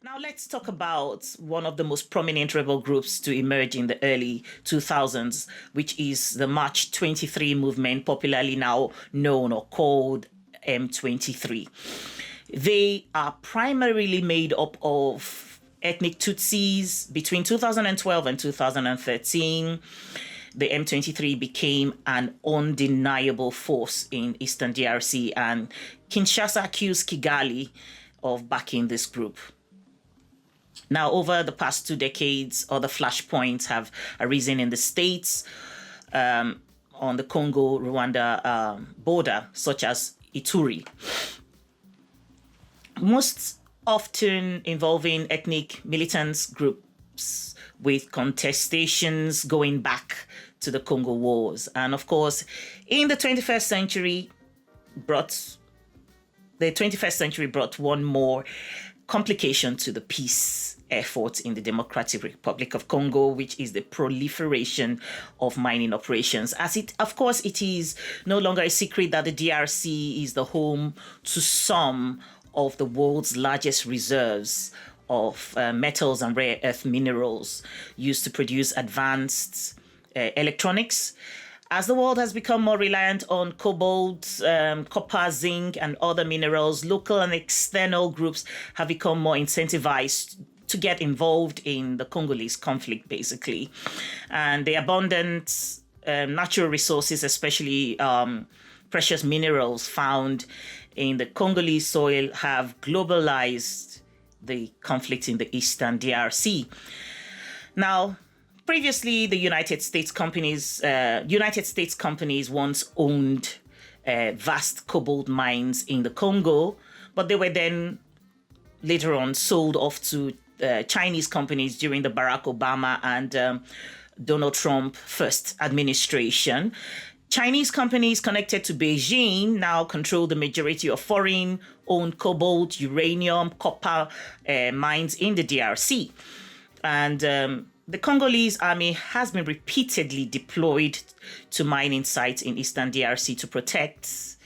Now let's talk about one of the most prominent rebel groups to emerge in the early 2000s, which is the March 23 movement, popularly now known or called M23. They are primarily made up of ethnic Tutsis. Between 2012 and 2013, the M23 became an undeniable force in Eastern DRC, and Kinshasa accused Kigali of backing this group. Now, over the past 2 decades, other flashpoints have arisen in the states on the Congo-Rwanda border, such as Ituri. Most often involving ethnic militants groups with contestations going back to the Congo Wars. And of course, in the 21st century, brought one more complication to the peace effort in the Democratic Republic of Congo, which is the proliferation of mining operations. Of course, it is no longer a secret that the DRC is the home to some of the world's largest reserves of metals and rare earth minerals used to produce advanced electronics. As the world has become more reliant on cobalt, copper, zinc, and other minerals, local and external groups have become more incentivized to get involved in the Congolese conflict, basically. And the abundant natural resources, especially precious minerals found in the Congolese soil, have globalized the conflict in the Eastern DRC. Now, previously, the United States companies once owned vast cobalt mines in the Congo, but they were then later on sold off to Chinese companies during the Barack Obama and Donald Trump first administration. Chinese companies connected to Beijing now control the majority of foreign-owned cobalt, uranium, copper mines in the DRC. And the Congolese army has been repeatedly deployed to mining sites in Eastern DRC to protect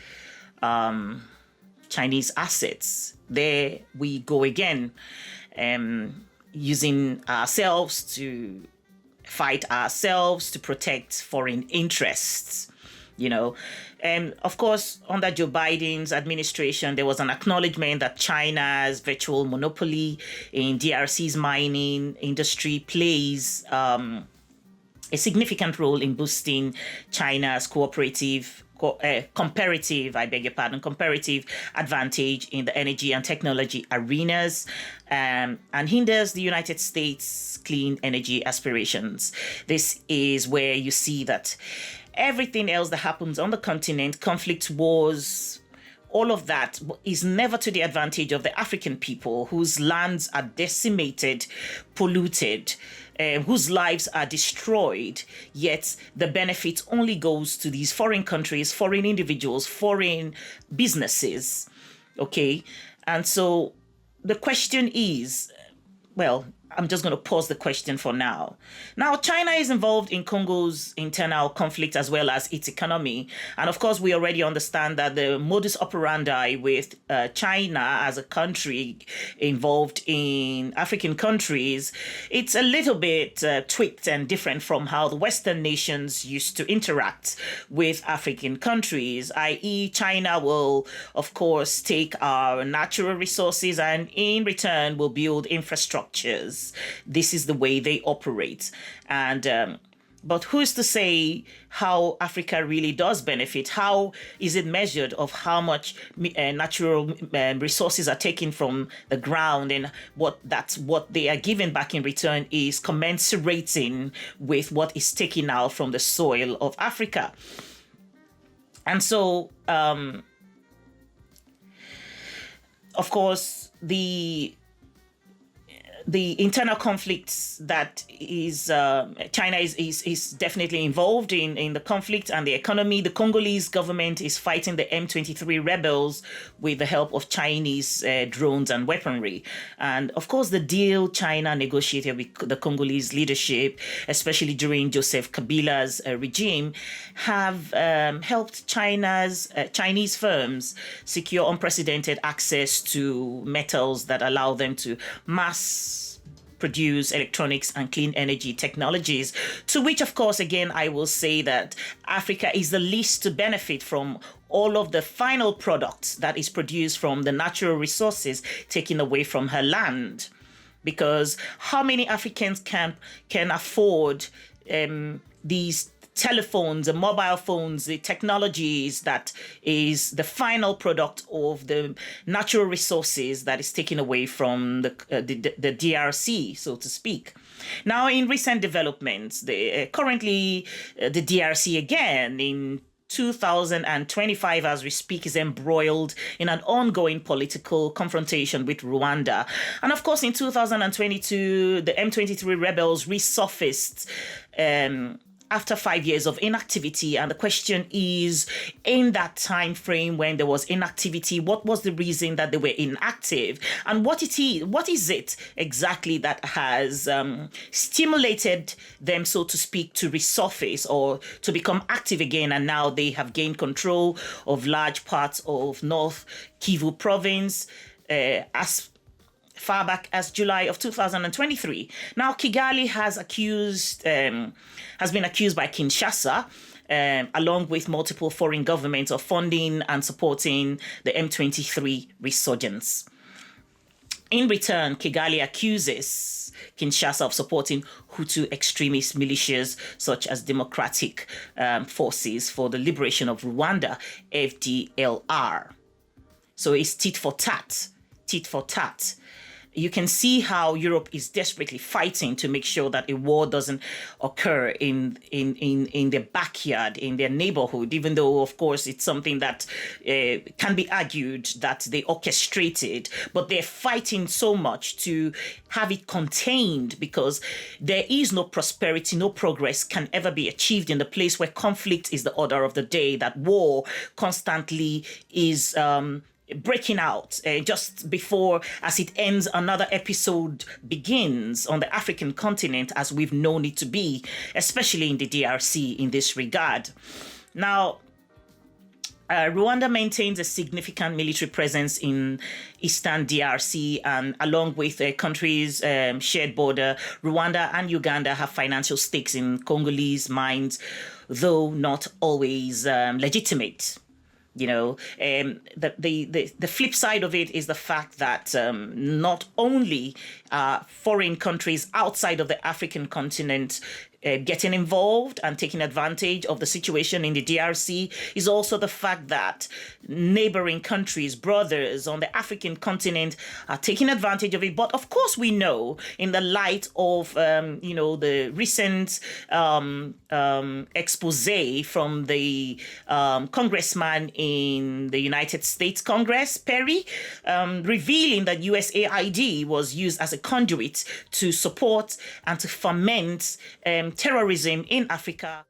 Chinese assets. There we go again, using ourselves to fight ourselves to protect foreign interests. Of course, under Joe Biden's administration, there was an acknowledgement that China's virtual monopoly in DRC's mining industry plays a significant role in boosting China's comparative advantage in the energy and technology arenas, and hinders the United States' clean energy aspirations. This is where you see that everything else that happens on the continent, conflict, wars, all of that is never to the advantage of the African people whose lands are decimated, polluted, whose lives are destroyed, yet the benefit only goes to these foreign countries, foreign individuals, foreign businesses. Okay? And so the question is, well, I'm just going to pause the question for now. Now, China is involved in Congo's internal conflict as well as its economy. And of course, we already understand that the modus operandi with China as a country involved in African countries, it's a little bit tweaked and different from how the Western nations used to interact with African countries, i.e. China will, of course, take our natural resources and in return will build infrastructures. This is the way they operate. And but who's to say how Africa really does benefit? How is it measured of how much natural resources are taken from the ground, and what they are given back in return is commensurating with what is taken out from the soil of Africa? And so, of course, the the internal conflicts that is China is definitely involved in the conflict and the economy. The Congolese government is fighting the M23 rebels with the help of Chinese drones and weaponry. And of course, the deal China negotiated with the Congolese leadership, especially during Joseph Kabila's regime, have helped Chinese firms secure unprecedented access to metals that allow them to mass produce electronics and clean energy technologies, to which, of course, again, I will say that Africa is the least to benefit from all of the final products that is produced from the natural resources taken away from her land. Because how many Africans can afford these telephones and mobile phones, the technologies that is the final product of the natural resources that is taken away from the DRC, so to speak. Now, in recent developments, currently the DRC again in 2025, as we speak, is embroiled in an ongoing political confrontation with Rwanda. And of course, in 2022, the M23 rebels resurfaced after 5 years of inactivity. And the question is, in that time frame when there was inactivity, what was the reason that they were inactive? And what is it exactly that has stimulated them, so to speak, to resurface or to become active again? And now they have gained control of large parts of North Kivu province, as far back as July of 2023. Now, Kigali has been accused by Kinshasa, along with multiple foreign governments, of funding and supporting the M23 resurgence. In return, Kigali accuses Kinshasa of supporting Hutu extremist militias such as Democratic Forces for the Liberation of Rwanda, FDLR. So it's tit for tat. You can see how Europe is desperately fighting to make sure that a war doesn't occur in their backyard, in their neighborhood, even though, of course, it's something that can be argued that they orchestrated. But they're fighting so much to have it contained, because there is no prosperity, no progress can ever be achieved in the place where conflict is the order of the day, that war constantly is breaking out just before, as it ends, another episode begins on the African continent as we've known it to be, especially in the DRC in this regard. Now, Rwanda maintains a significant military presence in eastern DRC, and along with the country's shared border, Rwanda and Uganda have financial stakes in Congolese mines, though not always legitimate. You know, the flip side of it is the fact that not only foreign countries outside of the African continent getting involved and taking advantage of the situation in the DRC, is also the fact that neighboring countries, brothers on the African continent, are taking advantage of it. But of course, we know, in the light of the recent expose from the congressman in the United States Congress, Perry, revealing that USAID was used as a conduit to support and to foment terrorism in Africa.